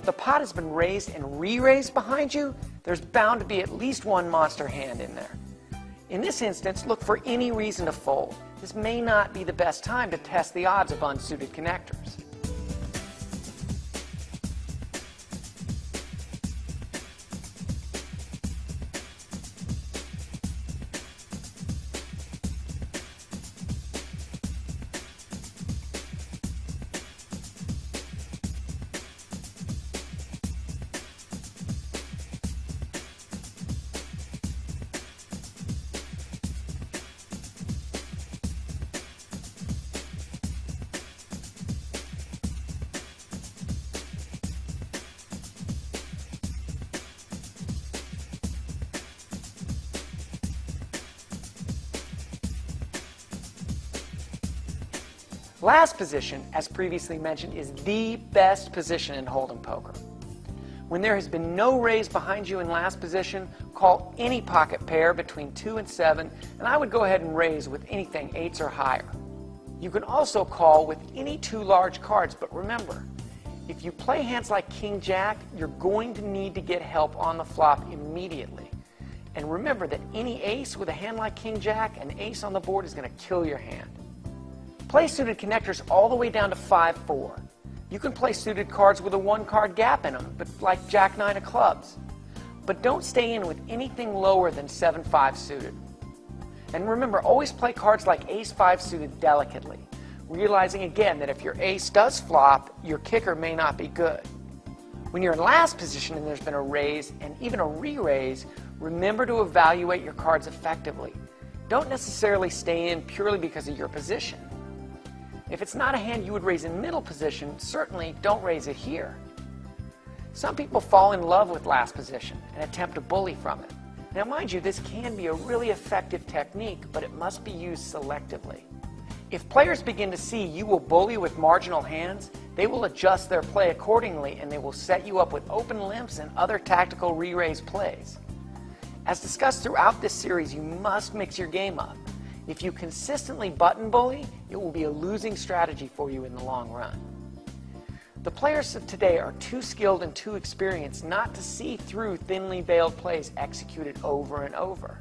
the pot has been raised and re-raised behind you, there's bound to be at least one monster hand in there. In this instance, look for any reason to fold. This may not be the best time to test the odds of unsuited connectors. Last position, as previously mentioned, is the best position in Hold'em poker. When there has been no raise behind you in last position, call any pocket pair between 2 and 7, and I would go ahead and raise with anything 8s or higher. You can also call with any 2 large cards, but remember, if you play hands like King Jack, you're going to need to get help on the flop immediately. And remember that any ace with a hand like King Jack, an ace on the board is going to kill your hand. Play suited connectors all the way down to 5-4. You can play suited cards with a 1-card gap in them, but like Jack-9 of clubs. But don't stay in with anything lower than 7-5 suited. And remember, always play cards like Ace-5 suited delicately, realizing again that if your ace does flop, your kicker may not be good. When you're in last position and there's been a raise and even a re-raise, remember to evaluate your cards effectively. Don't necessarily stay in purely because of your position. If it's not a hand you would raise in middle position, certainly don't raise it here. Some people fall in love with last position and attempt to bully from it. Now mind you, this can be a really effective technique, but it must be used selectively. If players begin to see you will bully with marginal hands, they will adjust their play accordingly and they will set you up with open limps and other tactical re-raise plays. As discussed throughout this series, you must mix your game up. If you consistently button bully, it will be a losing strategy for you in the long run. The players of today are too skilled and too experienced not to see through thinly veiled plays executed over and over.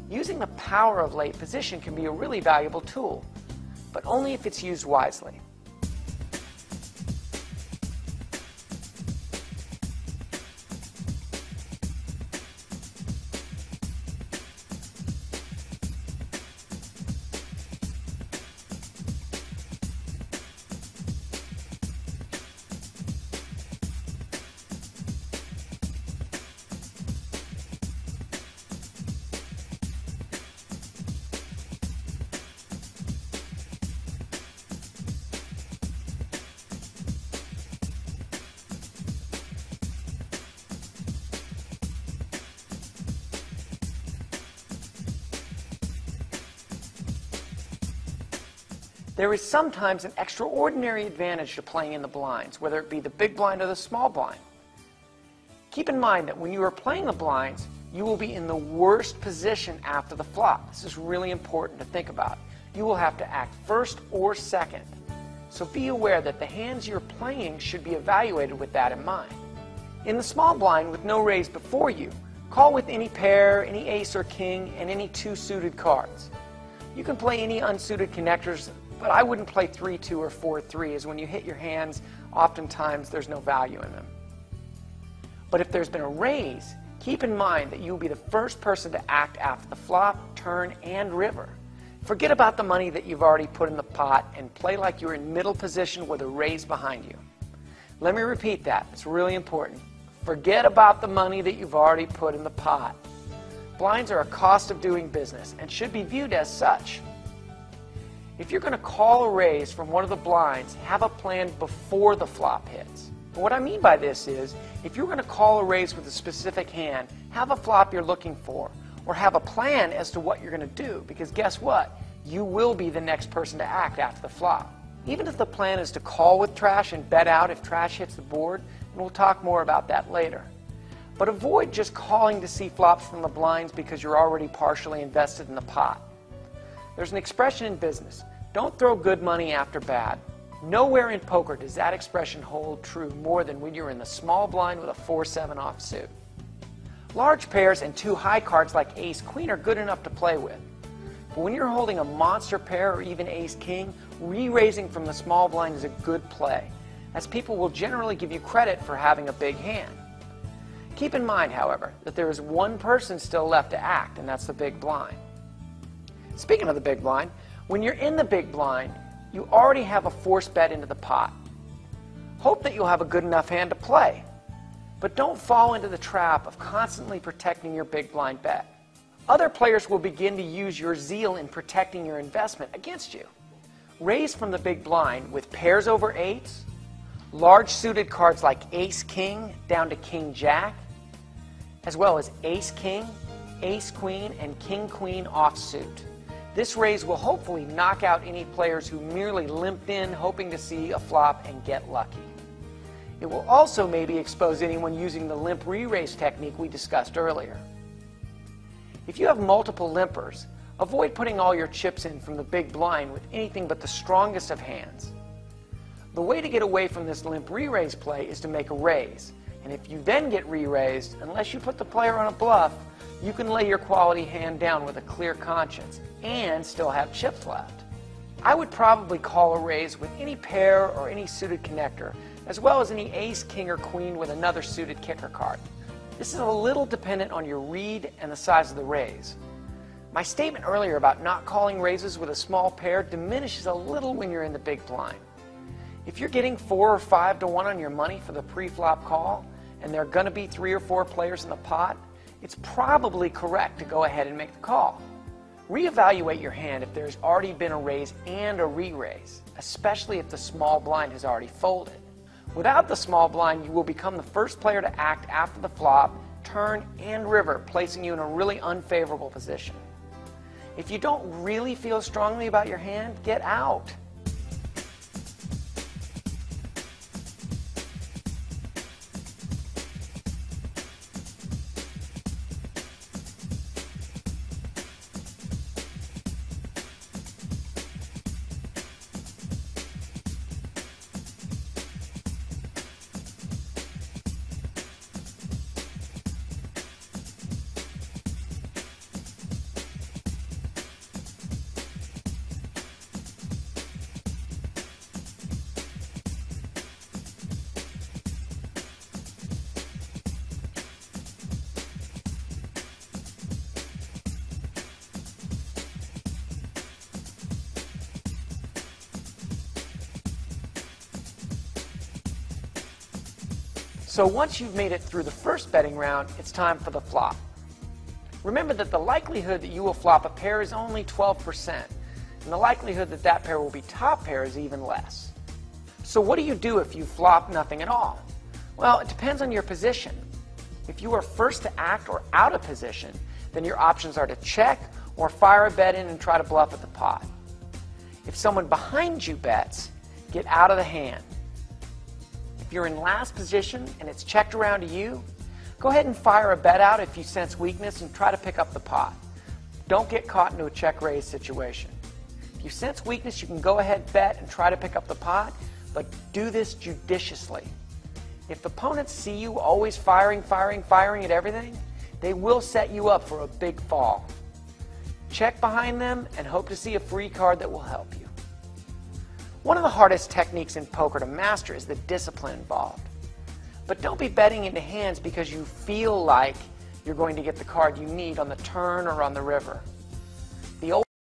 Using the power of late position can be a really valuable tool, but only if it's used wisely. There is sometimes an extraordinary advantage to playing in the blinds, whether it be the big blind or the small blind. Keep in mind that when you are playing the blinds, you will be in the worst position after the flop. This is really important to think about. You will have to act first or second. So be aware that the hands you're playing should be evaluated with that in mind. In the small blind with no raise before you, call with any pair, any ace or king, and any 2 suited cards. You can play any unsuited connectors, but I wouldn't play 3-2 or 4-3, as when you hit your hands, oftentimes there's no value in them. But if there's been a raise, keep in mind that you will be the first person to act after the flop, turn, and river. Forget about the money that you've already put in the pot and play like you're in middle position with a raise behind you. Let me repeat that. It's really important. Forget about the money that you've already put in the pot. Blinds are a cost of doing business and should be viewed as such. If you're going to call a raise from one of the blinds, have a plan before the flop hits. And what I mean by this is, if you're going to call a raise with a specific hand, have a flop you're looking for, or have a plan as to what you're going to do, because guess what? You will be the next person to act after the flop. Even if the plan is to call with trash and bet out if trash hits the board, and we'll talk more about that later. But avoid just calling to see flops from the blinds because you're already partially invested in the pot. There's an expression in business: don't throw good money after bad. Nowhere in poker does that expression hold true more than when you're in the small blind with a 4-7 offsuit. Large pairs and two high cards like ace-queen are good enough to play with. But when you're holding a monster pair or even ace-king, re-raising from the small blind is a good play, as people will generally give you credit for having a big hand. Keep in mind, however, that there is one person still left to act, and that's the big blind. Speaking of the big blind, when you're in the big blind, you already have a forced bet into the pot. Hope that you'll have a good enough hand to play, but don't fall into the trap of constantly protecting your big blind bet. Other players will begin to use your zeal in protecting your investment against you. Raise from the big blind with pairs over eights, large suited cards like ace-king down to king-jack, as well as ace-king, ace-queen, and king-queen offsuit. This raise will hopefully knock out any players who merely limped in hoping to see a flop and get lucky. It will also maybe expose anyone using the limp re-raise technique we discussed earlier. If you have multiple limpers, avoid putting all your chips in from the big blind with anything but the strongest of hands. The way to get away from this limp re-raise play is to make a raise, and if you then get re-raised, unless you put the player on a bluff, you can lay your quality hand down with a clear conscience and still have chips left. I would probably call a raise with any pair or any suited connector, as well as any ace, king, or queen with another suited kicker card. This is a little dependent on your read and the size of the raise. My statement earlier about not calling raises with a small pair diminishes a little when you're in the big blind. If you're getting 4 or 5 to 1 on your money for the pre-flop call, and there are going to be 3 or 4 players in the pot, it's probably correct to go ahead and make the call. Reevaluate your hand if there's already been a raise and a re-raise, especially if the small blind has already folded. Without the small blind, you will become the first player to act after the flop, turn, and river, placing you in a really unfavorable position. If you don't really feel strongly about your hand, get out. So once you've made it through the first betting round, it's time for the flop. Remember that the likelihood that you will flop a pair is only 12%, and the likelihood that that pair will be top pair is even less. So what do you do if you flop nothing at all? Well, it depends on your position. If you are first to act or out of position, then your options are to check or fire a bet in and try to bluff at the pot. If someone behind you bets, get out of the hand. If you're in last position and it's checked around to you, go ahead and fire a bet out if you sense weakness and try to pick up the pot. Don't get caught into a check-raise situation. If you sense weakness, you can go ahead, bet, and try to pick up the pot, but do this judiciously. If opponents see you always firing at everything, they will set you up for a big fall. Check behind them and hope to see a free card that will help you. One of the hardest techniques in poker to master is the discipline involved. But don't be betting into hands because you feel like you're going to get the card you need on the turn or on the river.